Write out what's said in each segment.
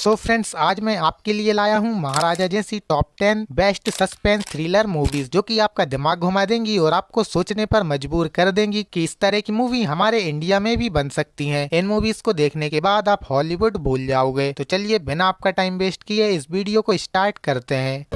So friends, आज मैं आपके लिए लाया हूँ महाराजा जैसी top 10 best suspense thriller movies जो कि आपका दिमाग घुमा देंगी और आपको सोचने पर मजबूर कर देंगी कि इस तरह की मूवी हमारे इंडिया में भी बन सकती हैं। इन मूवीज को देखने के बाद आप हॉलीवुड भूल जाओगे। तो चलिए बिना आपका टाइम वेस्ट किए इस वीडियो को स्टार्ट करते हैं।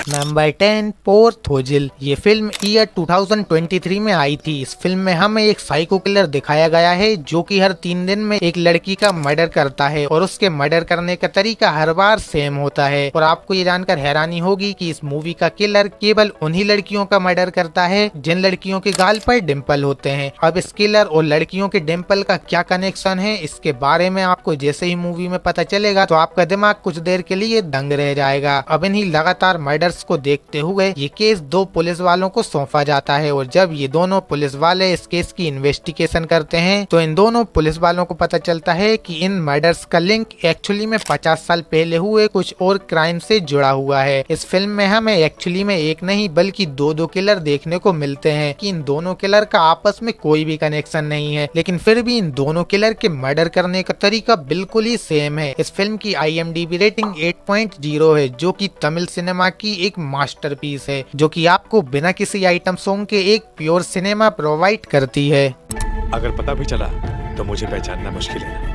नंबर 10 पोर्थ होजिल। ये फिल्म ईयर 2023 में आई थी। इस फिल्म में हमें एक साइको किलर दिखाया गया है जो कि हर 3 दिन में एक लड़की का मर्डर करता है और उसके मर्डर करने का तरीका हर बार सेम होता है। और आपको ये जानकर हैरानी होगी कि इस मूवी का किलर केवल उन्हीं लड़कियों का मर्डर करता है जिन लड़कियों के गाल पर डिम्पल होते हैं। अब इस किलर और लड़कियों के डिम्पल का क्या कनेक्शन है, इसके बारे में आपको जैसे ही मूवी में पता चलेगा तो आपका दिमाग कुछ देर के लिए दंग रह जाएगा। अब इन्हीं लगातार मर्डर को देखते हुए ये केस 2 पुलिस वालों को सौंपा जाता है और जब ये दोनों पुलिस वाले इस केस की इन्वेस्टिगेशन करते हैं तो इन दोनों पुलिस वालों को पता चलता है कि इन मर्डर्स का लिंक एक्चुअली में 50 साल पहले हुए कुछ और क्राइम से जुड़ा हुआ है। इस फिल्म में हमें एक्चुअली में एक नहीं बल्कि 2 किलर देखने को मिलते हैं कि इन दोनों किलर का आपस में कोई भी कनेक्शन नहीं है, लेकिन फिर भी इन दोनों किलर के मर्डर करने का तरीका बिल्कुल ही सेम है। इस फिल्म की IMDb रेटिंग 8.0 है जो कि तमिल सिनेमा की एक मास्टरपीस है जो कि आपको बिना किसी आइटम सॉन्ग के एक प्योर सिनेमा प्रोवाइड करती है। अगर पता भी चला तो मुझे पहचानना मुश्किल है।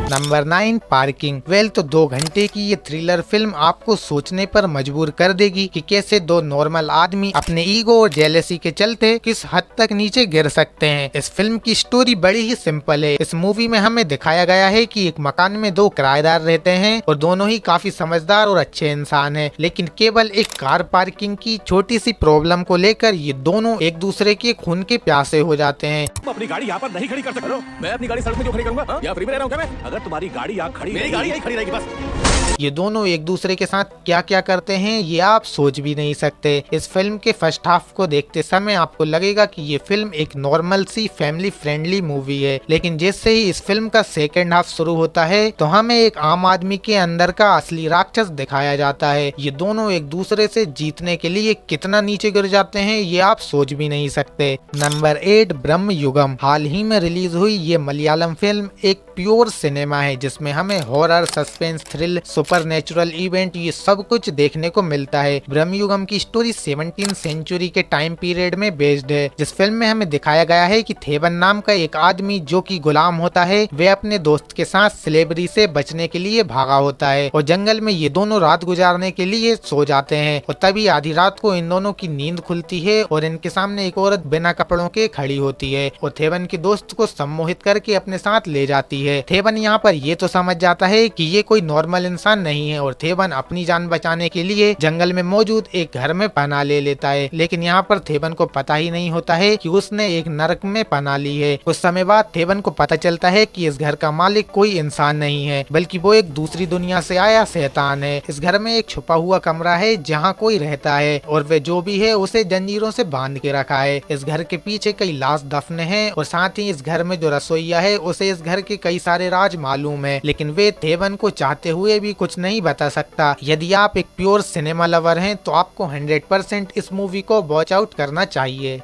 Number 9 parking. वेल तो 2 घंटे की ये थ्रिलर फिल्म आपको सोचने पर मजबूर कर देगी कि कैसे 2 नॉर्मल आदमी अपने ईगो और जेलसी के चलते किस हद तक नीचे गिर सकते हैं। इस फिल्म की स्टोरी बड़ी ही सिंपल है। इस मूवी में हमें दिखाया गया है कि एक मकान में 2 किराएदार रहते हैं और दोनों ही काफी समझदार और अच्छे इंसान हैं, लेकिन केवल एक कार पार्किंग की छोटी सी प्रॉब्लम को लेकर ये दोनों एक दूसरे के खून के प्यासे हो जाते हैं। तुम अपनी गाड़ी यहाँ पर नहीं खड़ी कर सकते हो। मैं अपनी गाड़ी सड़क में क्यों खड़ी करूंगा? या फ्री में रह रहा हूँ क्या मैं? अगर तुम्हारी गाड़ी यहाँ खड़ी, मेरी गाड़ी यहीं खड़ी रहेगी बस। ये दोनों एक दूसरे के साथ क्या क्या करते हैं ये आप सोच भी नहीं सकते। इस फिल्म के फर्स्ट हाफ को देखते समय आपको लगेगा कि ये फिल्म एक नॉर्मल सी फैमिली फ्रेंडली मूवी है, लेकिन जैसे ही इस फिल्म का सेकेंड हाफ शुरू होता है तो हमें एक आम आदमी के अंदर का असली राक्षस दिखाया जाता है। ये दोनों एक दूसरे से जीतने के लिए कितना नीचे गिर जाते हैं ये आप सोच भी नहीं सकते। नंबर 8 ब्रह्म युगम। हाल ही में रिलीज हुई ये मलयालम फिल्म एक प्योर सिनेमा है जिसमें हमें horror, suspense, thrill, supernatural event ये सब कुछ देखने को मिलता है। ब्रह्मयुगम की स्टोरी 17वीं सेंचुरी के टाइम पीरियड में बेस्ड है। जिस फिल्म में हमें दिखाया गया है कि थेवन नाम का एक आदमी जो कि गुलाम होता है वह अपने दोस्त के साथ स्लेवरी से बचने के लिए भागा होता है और जंगल में ये दोनों रात गुजारने के लिए सो जाते हैं और तभी आधी रात को इन दोनों की नींद खुलती है और इनके सामने एक औरत बिना कपड़ों के खड़ी होती है और थेवन के दोस्त को सम्मोहित करके अपने साथ ले जाती है। थेवन यहाँ पर ये तो समझ जाता है कि ये कोई नॉर्मल इंसान नहीं है और थेवन अपनी जान बचाने के लिए जंगल में मौजूद एक घर में पनाह ले लेता है, लेकिन यहाँ पर थेवन को पता ही नहीं होता है कि उसने एक नरक में पनाह ली है। कुछ समय बाद थेवन को पता चलता है कि इस घर का मालिक कोई इंसान नहीं है बल्कि वो एक दूसरी दुनिया से आया शैतान है। इस घर में एक छुपा हुआ कमरा है जहाँ कोई रहता है और वे जो भी है उसे जंजीरों से बांध के रखा है। इस घर के पीछे कई लाश दफन है और साथ ही इस घर में जो रसोईया है उसे इस घर के कई सारे राज मालूम है, लेकिन वे थेवन को चाहते हुए भी कुछ नहीं बता सकता। यदि आप एक प्योर सिनेमा लवर हैं तो आपको 100% इस मूवी को वॉच आउट करना चाहिए।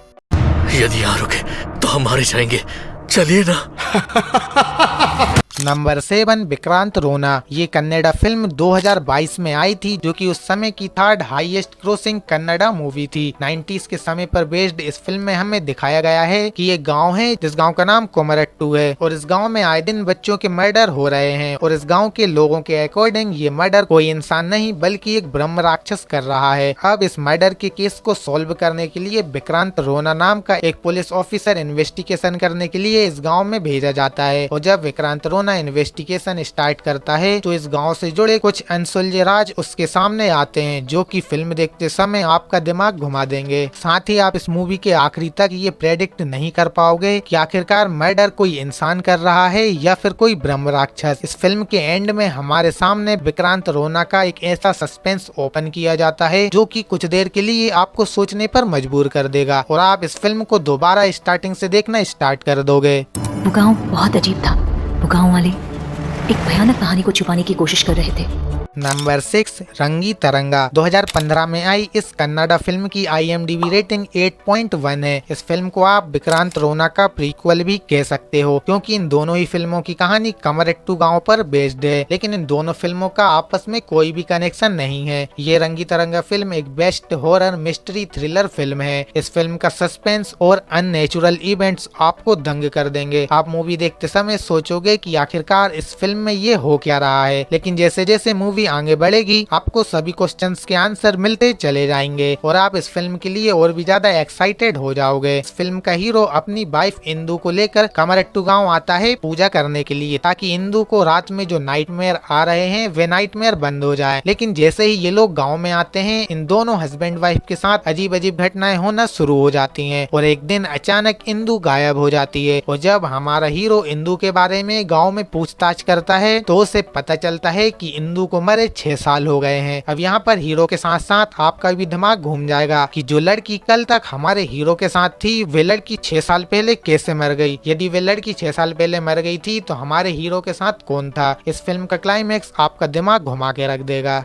यदि यहाँ रुके तो हम मारे जाएंगे, चलिए ना। नंबर 7 विक्रांत रोना। ये कन्नड़ा फिल्म 2022 में आई थी जो कि उस समय की 3rd highest crossing Kannada movie थी। 90s के समय पर बेस्ड इस फिल्म में हमें दिखाया गया है कि ये गांव है जिस गांव का नाम कोमरट्टू है और इस गांव में आए दिन बच्चों के मर्डर हो रहे हैं और इस गांव के लोगों के अकॉर्डिंग ये मर्डर कोई इंसान नहीं बल्कि एक ब्रह्म राक्षस कर रहा है। अब इस मर्डर के केस को सॉल्व करने के लिए विक्रांत रोना नाम का एक पुलिस ऑफिसर इन्वेस्टिगेशन करने के लिए इस गाँव में भेजा जाता है और जब विक्रांत रोना इन्वेस्टिगेशन स्टार्ट करता है तो इस गांव से जुड़े कुछ अनसुलझे राज उसके सामने आते हैं जो कि फिल्म देखते समय आपका दिमाग घुमा देंगे। साथ ही आप इस मूवी के आखिरी तक ये प्रेडिक्ट नहीं कर पाओगे कि आखिरकार मर्डर कोई इंसान कर रहा है या फिर कोई ब्रह्म राक्षस। इस फिल्म के एंड में हमारे सामने विक्रांत रोना का एक ऐसा सस्पेंस ओपन किया जाता है जो कि कुछ देर के लिए आपको सोचने पर मजबूर कर देगा और आप इस फिल्म को दोबारा स्टार्टिंग से देखना स्टार्ट कर दोगे। वो गाँव बहुत अजीब था। वो गाँव वाले एक भयानक कहानी को छुपाने की कोशिश कर रहे थे। नंबर 6 रंगी तरंगा 2015 में आई इस कन्नड़ा फिल्म की IMDb रेटिंग 8.1 है। इस फिल्म को आप विक्रांत रोना का प्रीक्वल भी कह सकते हो, क्योंकि इन दोनों ही फिल्मों की कहानी कमरेट्टू गांव पर बेस्ड है, लेकिन इन दोनों फिल्मों का आपस में कोई भी कनेक्शन नहीं है। ये रंगी तरंगा फिल्म एक best horror mystery thriller film है। इस फिल्म का सस्पेंस और अननेचुरल इवेंट्स आपको दंग कर देंगे। आप मूवी देखते समय सोचोगे कि आखिरकार इस फिल्म में ये हो क्या रहा है, लेकिन जैसे जैसे मूवी आगे बढ़ेगी आपको सभी क्वेश्चंस के आंसर मिलते चले जाएंगे और आप इस फिल्म के लिए और भी ज्यादा एक्साइटेड हो जाओगे। इस फिल्म का हीरो अपनी वाइफ इंदू को लेकर कमरेट्टू गांव आता है पूजा करने के लिए, ताकि इंदू को रात में जो नाइटमेयर आ रहे हैं वे नाइटमेयर बंद हो जाए। लेकिन जैसे ही ये लोग गाँव में आते हैं इन दोनों हस्बैंड वाइफ के साथ अजीब अजीब घटनाएं होना शुरू हो जाती है और एक दिन अचानक इंदू गायब हो जाती है। और जब हमारा हीरो इंदू के बारे में गाँव में पूछताछ करता है तो उसे पता चलता है कि इंदू को मरे 6 साल हो गए हैं। अब यहाँ पर हीरो के साथ साथ आपका भी दिमाग घूम जाएगा कि जो लड़की कल तक हमारे हीरो के साथ थी वे लड़की 6 साल पहले कैसे मर गई। यदि वे लड़की 6 साल पहले मर गई थी तो हमारे हीरो के साथ कौन था। इस फिल्म का क्लाइमेक्स आपका दिमाग घुमा के रख देगा।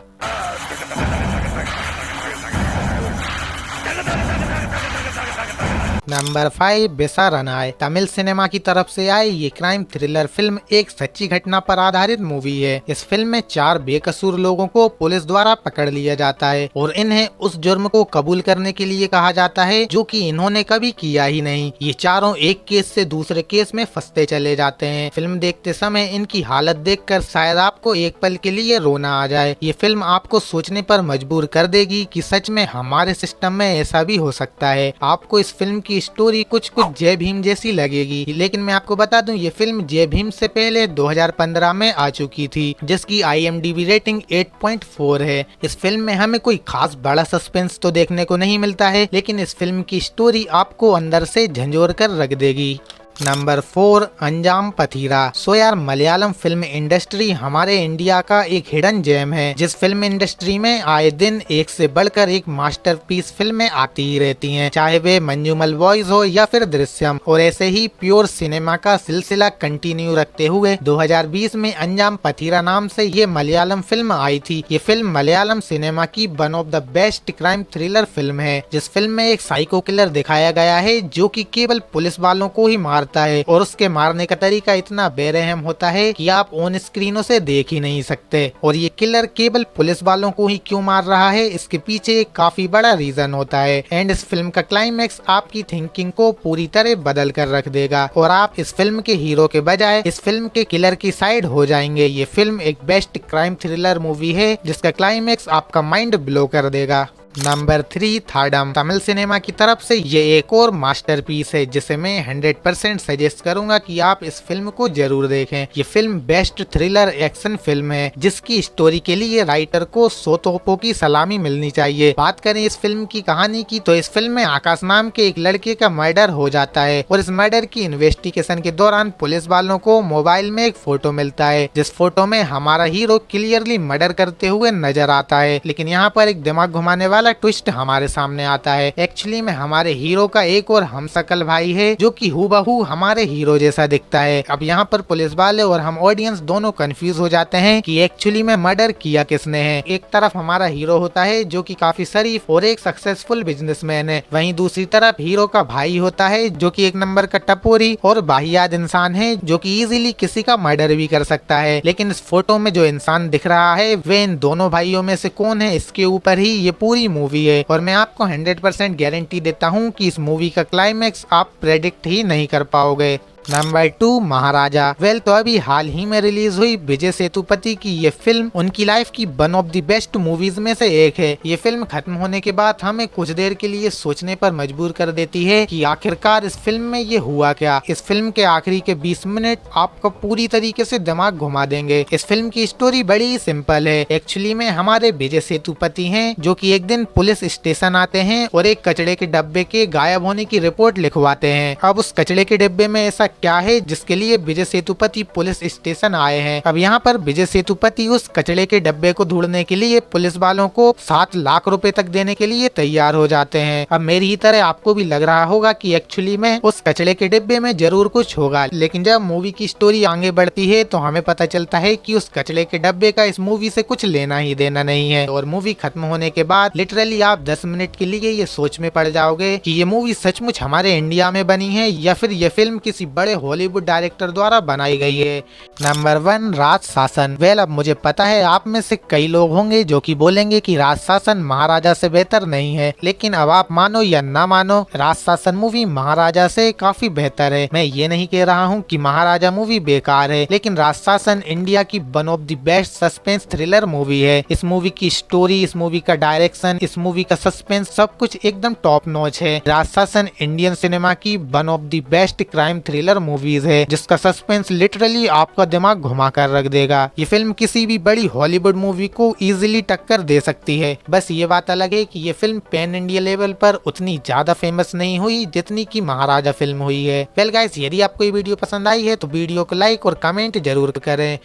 नंबर 5 बेसारनाय तमिल सिनेमा की तरफ से आई ये क्राइम थ्रिलर फिल्म एक सच्ची घटना पर आधारित मूवी है। इस फिल्म में 4 बेकसूर लोगों को पुलिस द्वारा पकड़ लिया जाता है और इन्हें उस जुर्म को कबूल करने के लिए कहा जाता है जो कि इन्होंने कभी किया ही नहीं। ये चारों एक केस से दूसरे केस में फंसते चले जाते हैं। फिल्म देखते समय इनकी हालत देखकर शायद आपको एक पल के लिए रोना आ जाए। ये फिल्म आपको सोचने पर मजबूर कर देगी कि सच में हमारे सिस्टम में ऐसा भी हो सकता है। आपको इस फिल्म की स्टोरी कुछ जय भीम जैसी लगेगी, लेकिन मैं आपको बता दूं ये फिल्म जय भीम से पहले 2015 में आ चुकी थी, जिसकी IMDb रेटिंग 8.4 है। इस फिल्म में हमें कोई खास बड़ा सस्पेंस तो देखने को नहीं मिलता है, लेकिन इस फिल्म की स्टोरी आपको अंदर से झंझोर कर रख देगी। नंबर 4 अंजाम पथीरा। सो यार मलयालम फिल्म इंडस्ट्री हमारे इंडिया का एक हिडन जेम है, जिस फिल्म इंडस्ट्री में आए दिन एक से बढ़कर एक मास्टरपीस फिल्में आती ही रहती हैं, चाहे वे मंजूमल बॉयज हो या फिर दृश्यम। और ऐसे ही प्योर सिनेमा का सिलसिला कंटिन्यू रखते हुए 2020 में अंजाम पथीरा नाम से ये मलयालम फिल्म आई थी। ये फिल्म मलयालम सिनेमा की one of the best crime thriller film है, जिस फिल्म में एक साइको किलर दिखाया गया है जो कि केवल पुलिस वालों को ही मार है और उसके मारने का तरीका इतना बेरहम होता है कि आप ऑन स्क्रीन उसे देख ही नहीं सकते। और ये किलर केवल पुलिस वालों को ही क्यों मार रहा है इसके पीछे एक काफी बड़ा रीजन होता है। एंड इस फिल्म का क्लाइमेक्स आपकी थिंकिंग को पूरी तरह बदल कर रख देगा और आप इस फिल्म के हीरो के बजाय इस फिल्म के किलर की साइड हो जाएंगे। ये फिल्म एक बेस्ट क्राइम थ्रिलर मूवी है जिसका क्लाइमेक्स आपका माइंड ब्लो कर देगा। नंबर 3 थाडम। तमिल सिनेमा की तरफ से ये एक और मास्टरपीस है जिसे मैं 100% सजेस्ट करूंगा कि आप इस फिल्म को जरूर देखें। ये film best thriller action film है जिसकी स्टोरी के लिए राइटर को 100 तोपों की सलामी मिलनी चाहिए। बात करें इस फिल्म की कहानी की तो इस फिल्म में आकाश नाम के एक लड़के का मर्डर हो जाता है और इस मर्डर की इन्वेस्टिगेशन के दौरान पुलिस वालों को मोबाइल में एक फोटो मिलता है, जिस फोटो में हमारा हीरो क्लियरली मर्डर करते हुए नजर आता है। लेकिन यहाँ पर एक दिमाग घुमाने वाला ट्विस्ट हमारे सामने आता है। एक्चुअली में हमारे हीरो का एक और हमशक्ल भाई है जो कि हूबहू हमारे हीरो जैसा दिखता है। अब यहाँ पर पुलिस वाले और हम ऑडियंस दोनों कंफ्यूज हो जाते हैं कि एक्चुअली में मर्डर किया किसने है। एक तरफ हमारा हीरो होता है जो कि काफी शरीफ और एक सक्सेसफुल बिजनेसमैन है, वहीं दूसरी तरफ हीरो का भाई होता है जो कि एक नंबर का टपोरी और वाहियात इंसान है जो कि इजीली किसी का मर्डर भी कर सकता है। लेकिन इस फोटो में जो इंसान दिख रहा है वे इन दोनों भाइयों में से कौन है इसके ऊपर ही ये पूरी मूवी है और मैं आपको 100% गारंटी देता हूँ कि इस मूवी का क्लाइमेक्स आप प्रेडिक्ट ही नहीं कर पाओगे। नंबर 2 महाराजा। वेल तो अभी हाल ही में रिलीज हुई विजय सेतुपति की ये फिल्म उनकी लाइफ की one of the best movies में से एक है। ये फिल्म खत्म होने के बाद हमें कुछ देर के लिए सोचने पर मजबूर कर देती है कि आखिरकार इस फिल्म में ये हुआ क्या। इस फिल्म के आखिरी के 20 मिनट आपको पूरी तरीके से दिमाग घुमा देंगे। इस फिल्म की स्टोरी बड़ी ही सिंपल है। एक्चुअली में हमारे विजय सेतुपति हैं जो कि एक दिन पुलिस स्टेशन आते हैं और एक कचड़े के डब्बे के गायब होने की रिपोर्ट लिखवाते हैं। अब उस कचड़े के डिब्बे में ऐसा क्या है जिसके लिए विजय सेतुपति पुलिस स्टेशन आए हैं। अब यहाँ पर विजय सेतुपति उस कचड़े के डब्बे को ढूंढने के लिए पुलिस वालों को 7 लाख रुपए तक देने के लिए तैयार हो जाते हैं। अब मेरी ही तरह आपको भी लग रहा होगा कि एक्चुअली में उस कचड़े के डिब्बे में जरूर कुछ होगा, लेकिन जब मूवी की स्टोरी आगे बढ़ती है तो हमें पता चलता है कि उस कचड़े के डब्बे का इस मूवी से कुछ लेना ही देना नहीं है। और मूवी खत्म होने के बाद लिटरली आप 10 मिनट के लिए ये सोच में पड़ जाओगे कि ये मूवी सचमुच हमारे इंडिया में बनी है या फिर ये फिल्म किसी बड़े हॉलीवुड डायरेक्टर द्वारा बनाई गई है। नंबर 1, राज शासन। वेल, अब मुझे पता है आप में से कई लोग होंगे जो कि बोलेंगे कि राज शासन महाराजा से बेहतर नहीं है, लेकिन अब आप मानो या ना मानो राज शासन मूवी महाराजा से काफी बेहतर है। मैं ये नहीं कह रहा हूँ कि महाराजा मूवी बेकार है, लेकिन राज शासन इंडिया की one of the best suspense thriller movie है। इस मूवी की स्टोरी, इस मूवी का डायरेक्शन, इस मूवी का सस्पेंस सब कुछ एकदम टॉप नॉच है। राज शासन इंडियन सिनेमा की one of the best crime thriller movies है जिसका सस्पेंस लिटरली आपका दिमाग घुमा कर रख देगा। ये फिल्म किसी भी बड़ी हॉलीवुड मूवी को इजीली टक्कर दे सकती है। बस ये बात अलग है कि ये फिल्म पैन इंडिया लेवल पर उतनी ज्यादा फेमस नहीं हुई जितनी की महाराजा फिल्म हुई है। वेल गाइस, यदि आपको ये वीडियो पसंद आई है तो वीडियो को लाइक और कमेंट जरूर करें।